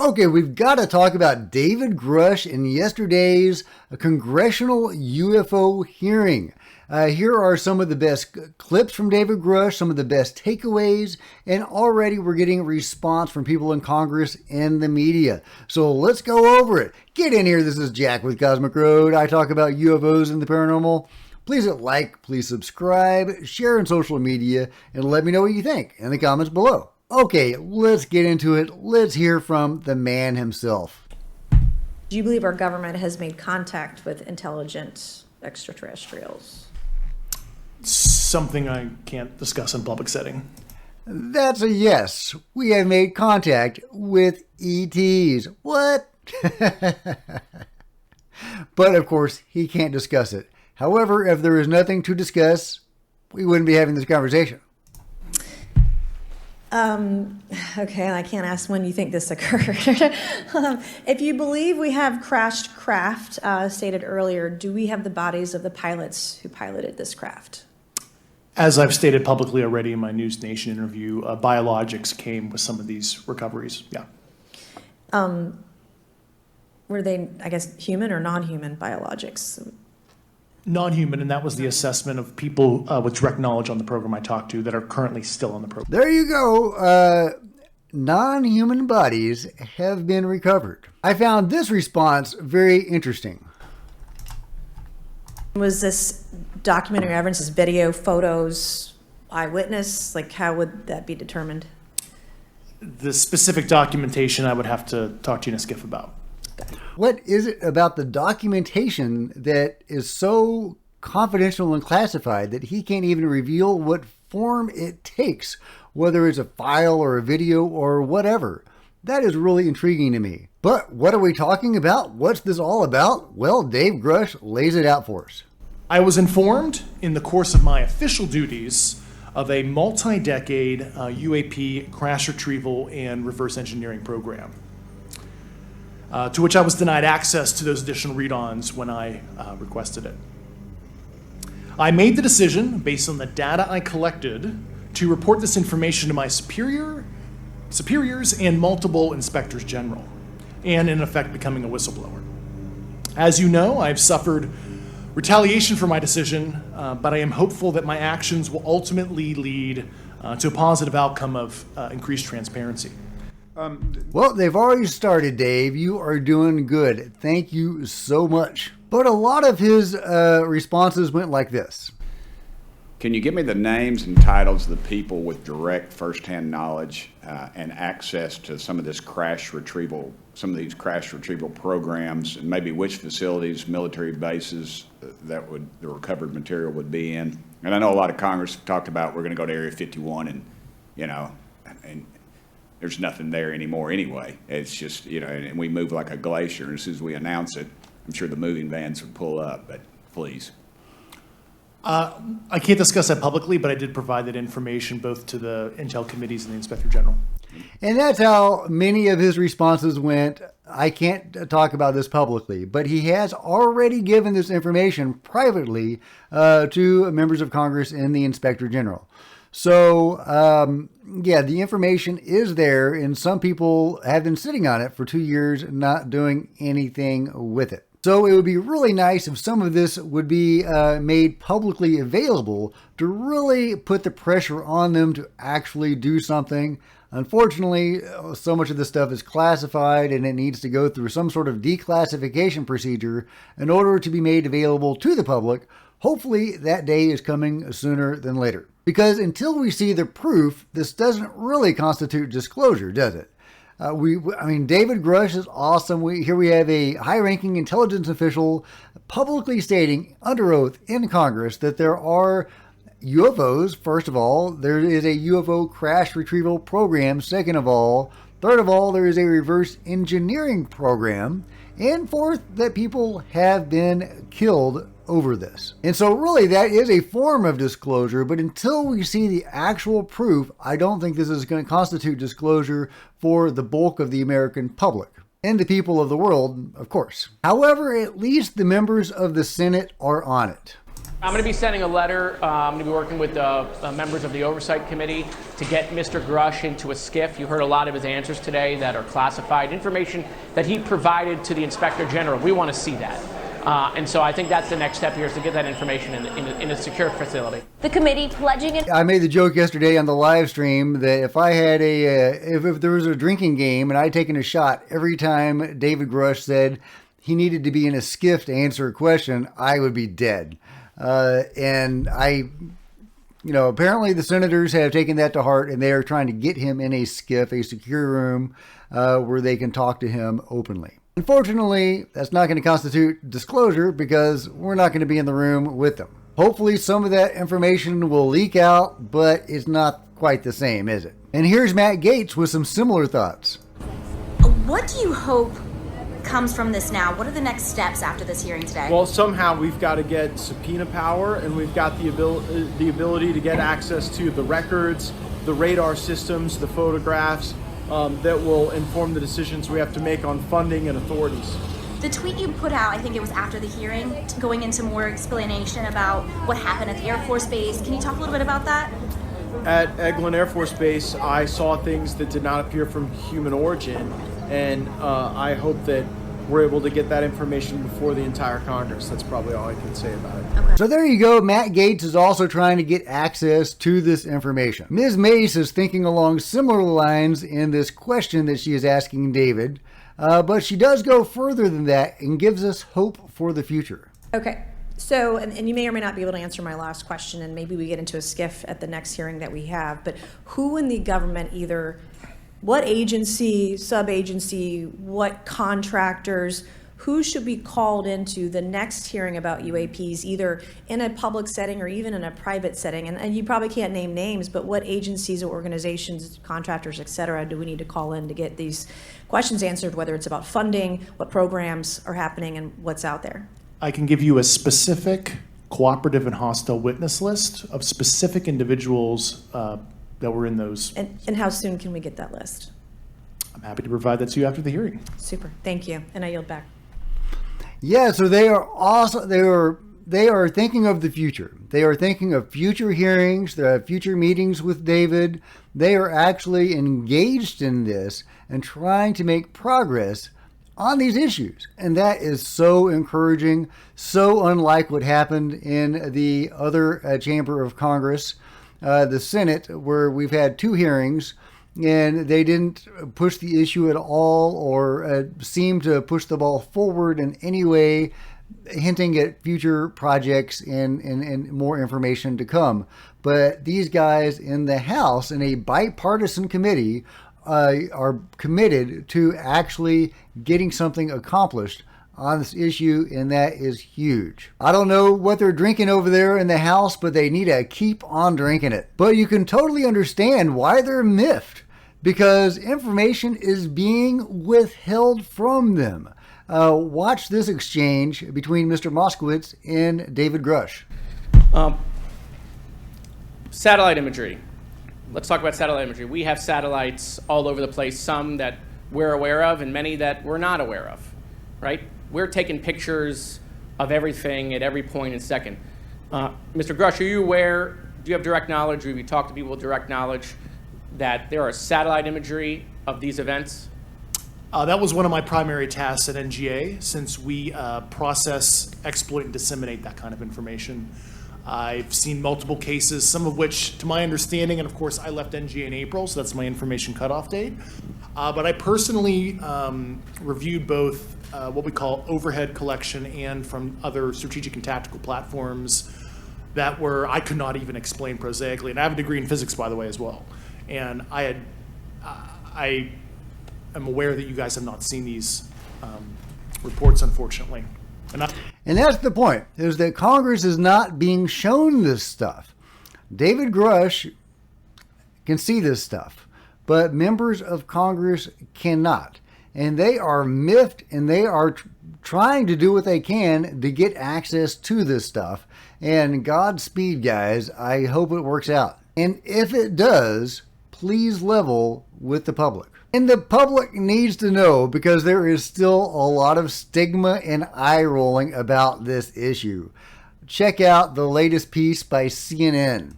Okay, we've got to talk about David Grusch in yesterday's congressional UFO hearing. Here are some of the best clips from David Grusch, some of the best takeaways, and already we're getting a response from people in Congress and the media. So let's go over it. Get in here. This is Jack with Cosmic Road. I talk about UFOs and the paranormal. Please hit like, please subscribe, share on social media, and let me know what you think in the comments below. Okay, let's get into it. Let's hear from the man himself. Do you believe our government has made contact with intelligent extraterrestrials? Something I can't discuss in public setting. That's a yes. We have made contact with ETs. What? But of course, he can't discuss it. However, if there is nothing to discuss, we wouldn't be having this conversation. Okay, I can't ask when you think this occurred. If you believe we have crashed craft, stated earlier, do we have the bodies of the pilots who piloted this craft? As I've stated publicly already in my News Nation interview, biologics came with some of these recoveries, yeah. Were they, I guess, human or non-human biologics? Non-human, and that was the assessment of people with direct knowledge on the program I talked to that are currently still on the program. There you go. Non-human bodies have been recovered. I found this response very interesting. Was this documentary evidence, this video, photos, eyewitness? Like, how would that be determined? The specific documentation I would have to talk to you in a skiff about. What is it about the documentation that is so confidential and classified that he can't even reveal what form it takes, whether it's a file or a video or whatever? That is really intriguing to me. But what are we talking about? What's this all about? Well, Dave Grusch lays it out for us. I was informed in the course of my official duties of a multi-decade UAP crash retrieval and reverse engineering program, to which I was denied access to those additional read-ons when I requested it. I made the decision, based on the data I collected, to report this information to my superiors and multiple inspectors general, and in effect becoming a whistleblower. As you know, I've suffered retaliation for my decision, but I am hopeful that my actions will ultimately lead to a positive outcome of increased transparency. Well, they've already started, Dave. You are doing good. Thank you so much. But a lot of his responses went like this. Can you give me the names and titles of the people with direct firsthand knowledge and access to some of this crash retrieval, some of these crash retrieval programs, and maybe which facilities, military bases the recovered material would be in? And I know a lot of Congress have talked about we're going to go to Area 51 and, and there's nothing there anymore anyway. It's just, and we move like a glacier. And as soon as we announce it, I'm sure the moving vans would pull up, but please. I can't discuss that publicly, but I did provide that information both to the Intel committees and the Inspector General. And that's how many of his responses went. I can't talk about this publicly, but he has already given this information privately to members of Congress and the Inspector General. So, yeah, the information is there, and some people have been sitting on it for 2 years, not doing anything with it. So it would be really nice if some of this would be made publicly available to really put the pressure on them to actually do something. Unfortunately, so much of this stuff is classified and it needs to go through some sort of declassification procedure in order to be made available to the public. Hopefully that day is coming sooner than later. Because until we see the proof, this doesn't really constitute disclosure, does it? I mean, David Grusch is awesome. Here we have a high-ranking intelligence official publicly stating under oath in Congress that there are UFOs. First of all, there is a UFO crash retrieval program. Second of all, third of all, there is a reverse engineering program. And fourth, that people have been killed over this. And so really that is a form of disclosure, but until we see the actual proof, I don't think this is going to constitute disclosure for the bulk of the American public and the people of the world, of course. However, at least the members of the Senate are on it. I'm going to be sending a letter. I'm going to be working with members of the Oversight Committee to get Mr. Grusch into a SCIF. You heard a lot of his answers today that are classified information that he provided to the Inspector General. We want to see that. And so I think that's the next step here, is to get that information in a secure facility. The committee pledging it. I made the joke yesterday on the live stream that if I had if there was a drinking game and I'd taken a shot every time David Grusch said he needed to be in a SCIF to answer a question, I would be dead. And apparently the senators have taken that to heart, and they are trying to get him in a SCIF, a secure room, where they can talk to him openly. Unfortunately, that's not going to constitute disclosure because we're not going to be in the room with them. Hopefully some of that information will leak out, but it's not quite the same, is it? And here's Matt Gaetz with some similar thoughts. What do you hope comes from this now? What are the next steps after this hearing today? Well, somehow we've got to get subpoena power, and we've got the ability to get access to the records, the radar systems, the photographs that will inform the decisions we have to make on funding and authorities. The tweet you put out, I think it was after the hearing, going into more explanation about what happened at the Air Force Base. Can you talk a little bit about that? At Eglin Air Force Base, I saw things that did not appear from human origin, and I hope that we're able to get that information before the entire Congress. That's probably all I can say about it. Okay. So there you go. Matt Gaetz is also trying to get access to this information. Ms. Mace is thinking along similar lines in this question that she is asking David, but she does go further than that and gives us hope for the future. Okay. So, and you may or may not be able to answer my last question, and maybe we get into a SCIF at the next hearing that we have, but who in the government, either what agency, sub-agency, what contractors, who should be called into the next hearing about UAPs, either in a public setting or even in a private setting? And you probably can't name names, but what agencies or organizations, contractors, et cetera, do we need to call in to get these questions answered, whether it's about funding, what programs are happening, and what's out there? I can give you a specific cooperative and hostile witness list of specific individuals that were in those. And how soon can we get that list? I'm happy to provide that to you after the hearing. Super, thank you, and I yield back. Yeah, so they are also they are thinking of the future. They are thinking of future hearings, future meetings with David. They are actually engaged in this and trying to make progress on these issues. And that is so encouraging, so unlike what happened in the other chamber of Congress, the Senate, where we've had 2 hearings and they didn't push the issue at all or seem to push the ball forward in any way, hinting at future projects and more information to come. But these guys in the House, in a bipartisan committee, are committed to actually getting something accomplished on this issue, and that is huge. I don't know what they're drinking over there in the House, but they need to keep on drinking it. But you can totally understand why they're miffed, because information is being withheld from them. Watch this exchange between Mr. Moskowitz and David Grusch. Satellite imagery. Let's talk about satellite imagery. We have satellites all over the place, some that we're aware of and many that we're not aware of, right? We're taking pictures of everything at every point and second. Mr. Grusch, are you aware, do you have direct knowledge, or have you talked to people with direct knowledge that there are satellite imagery of these events? That was one of my primary tasks at NGA, since we process, exploit, and disseminate that kind of information. I've seen multiple cases, some of which, to my understanding, and of course I left NGA in April, so that's my information cutoff date. But I personally reviewed both what we call overhead collection and from other strategic and tactical platforms that I could not even explain prosaically. And I have a degree in physics, by the way, as well. And I am aware that you guys have not seen these reports, unfortunately. And that's the point, is that Congress is not being shown this stuff. David Grusch can see this stuff, but members of Congress cannot. And they are miffed, and they are trying to do what they can to get access to this stuff. And Godspeed, guys. I hope it works out. And if it does, please level with the public. And the public needs to know, because there is still a lot of stigma and eye rolling about this issue. check out the latest piece by CNN.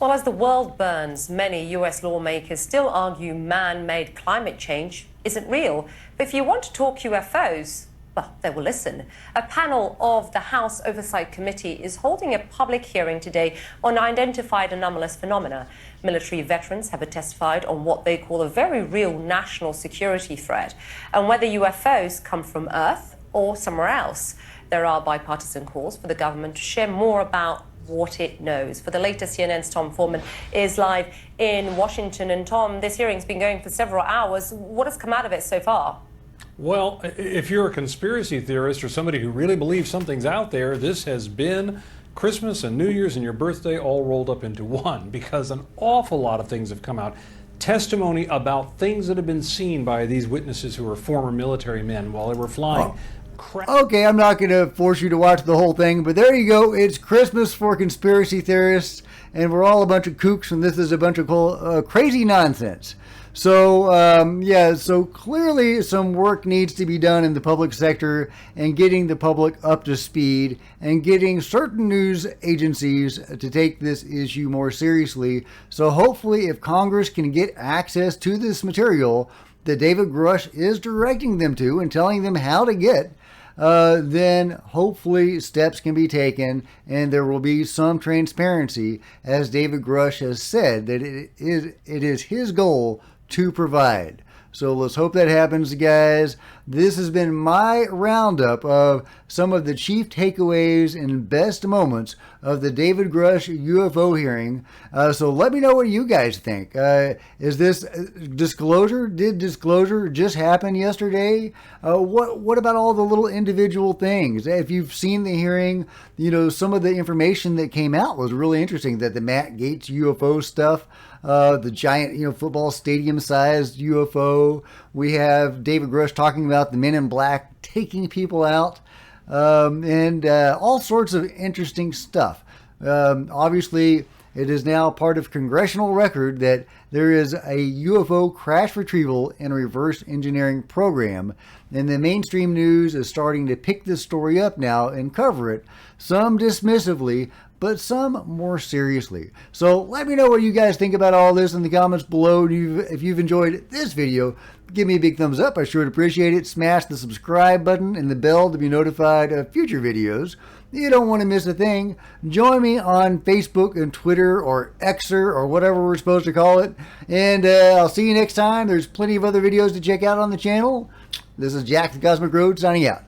Well, as the world burns, many US lawmakers still argue man-made climate change isn't real. But if you want to talk UFOs, well, they will listen. A panel of the House Oversight Committee is holding a public hearing today on identified anomalous phenomena. Military veterans have testified on what they call a very real national security threat and whether UFOs come from Earth or somewhere else. There are bipartisan calls for the government to share more about what it knows. For the latest, CNN's Tom Foreman is live in Washington. And Tom, this hearing's been going for several hours. What has come out of it so far? Well, if you're a conspiracy theorist or somebody who really believes something's out there, this has been Christmas and New Year's and your birthday all rolled up into one, because an awful lot of things have come out. Testimony about things that have been seen by these witnesses who are former military men while they were flying. Okay, I'm not going to force you to watch the whole thing, but there you go. It's Christmas for conspiracy theorists, and we're all a bunch of kooks, and this is a bunch of crazy nonsense. So, yeah, so clearly some work needs to be done in the public sector and getting the public up to speed and getting certain news agencies to take this issue more seriously. So hopefully if Congress can get access to this material that David Grusch is directing them to and telling them how to get, then hopefully steps can be taken and there will be some transparency, as David Grusch has said that it is his goal to provide. So let's hope that happens, guys. This has been my roundup of some of the chief takeaways and best moments of the David Grusch UFO hearing. So let me know what you guys think. Is this disclosure? Did disclosure just happen yesterday? What about all the little individual things? If you've seen the hearing, you know, some of the information that came out was really interesting. That the Matt Gaetz UFO stuff, the giant, football stadium-sized UFO. We have David Grusch talking about the Men in Black taking people out, and all sorts of interesting stuff. Obviously, it is now part of congressional record that there is a UFO crash retrieval and reverse engineering program, and the mainstream news is starting to pick this story up now and cover it, some dismissively, but some more seriously. So let me know what you guys think about all this in the comments below. If you've enjoyed this video, give me a big thumbs up. I sure would appreciate it. Smash the subscribe button and the bell to be notified of future videos. You don't want to miss a thing. Join me on Facebook and Twitter or Xer or whatever we're supposed to call it. And I'll see you next time. There's plenty of other videos to check out on the channel. This is Jack the Cosmic Road signing out.